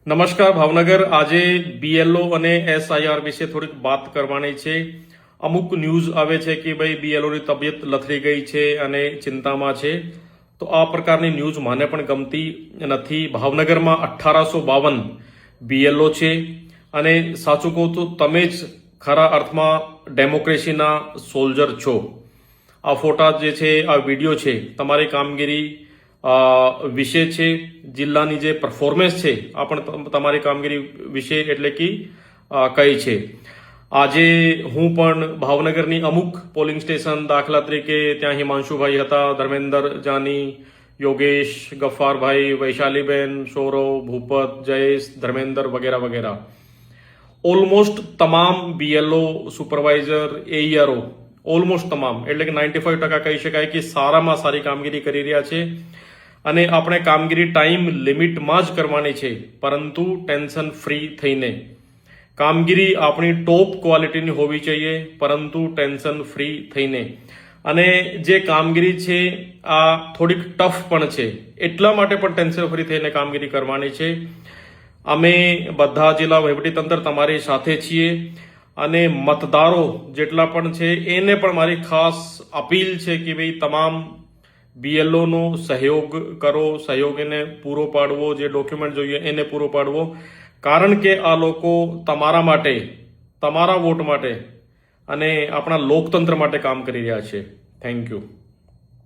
નમસ્કાર ભાવનગર। આજે બીએલઓ અને એસઆઈઆર વિશે થોડીક વાત કરવાની છે। અમુક ન્યૂઝ આવે છે કે ભાઈ બીએલઓની તબિયત લથડી ગઈ છે અને ચિંતામાં છે, તો આ પ્રકારની ન્યૂઝ મને પણ ગમતી નથી। ભાવનગરમાં 1852 બીએલઓ છે અને સાચું કહું તો તમે જ ખરા અર્થમાં ડેમોક્રેસીના સોલ્જર છો। આ ફોટા જે છે, આ વિડીયો છે, તમારી કામગીરી વિશે છે, જિલ્લાની જે પરફોર્મન્સ છે આ પણ તમારી કામગીરી વિશે એટલે કે કઈ છે। આજે હું પણ ભાવનગરની અમુક પોલિંગ સ્ટેશન, દાખલા તરીકે ત્યાં હિમાંશુભાઈ હતા, ધર્મેન્દર જાની, યોગેશ, ગફ્ફારભાઈ, વૈશાલીબેન, સૌરવ, ભૂપત, જયેશ, ધર્મેન્દર વગેરે વગેરે, ઓલમોસ્ટ તમામ બીએલઓ, સુપરવાઇઝર, એઈઆરઓ ઓલમોસ્ટ તમામ એટલે કે 95% કહી શકાય કે સારામાં સારી કામગીરી કરી રહ્યા છે। અને આપણે કામગીરી ટાઈમ લિમિટમાં જ કરવાની છે, પરંતુ ટેન્શન ફ્રી થઈને। કામગીરી આપણી ટોપ ક્વોલિટીની હોવી જોઈએ, પરંતુ ટેન્શન ફ્રી થઈને। અને જે કામગીરી છે આ થોડીક ટફ પણ છે, એટલા માટે પણ ટેન્શન ફ્રી થઈને કામગીરી કરવાની છે। અમે બધા જિલ્લા વહીવટીતંત્ર તમારી સાથે છીએ અને મતદારો જેટલા પણ છે એને પણ મારી ખાસ અપીલ છે કે ભાઈ તમામ બીએલઓનો સહયોગ કરો, સહયોગ એને પૂરો પાડવો, જે ડોક્યુમેન્ટ જોઈએ એને પૂરો પાડવો, કારણ કે આ લોકો તમારા માટે, તમારા વોટ માટે અને આપણા લોકતંત્ર માટે કામ કરી રહ્યા છે। Thank you.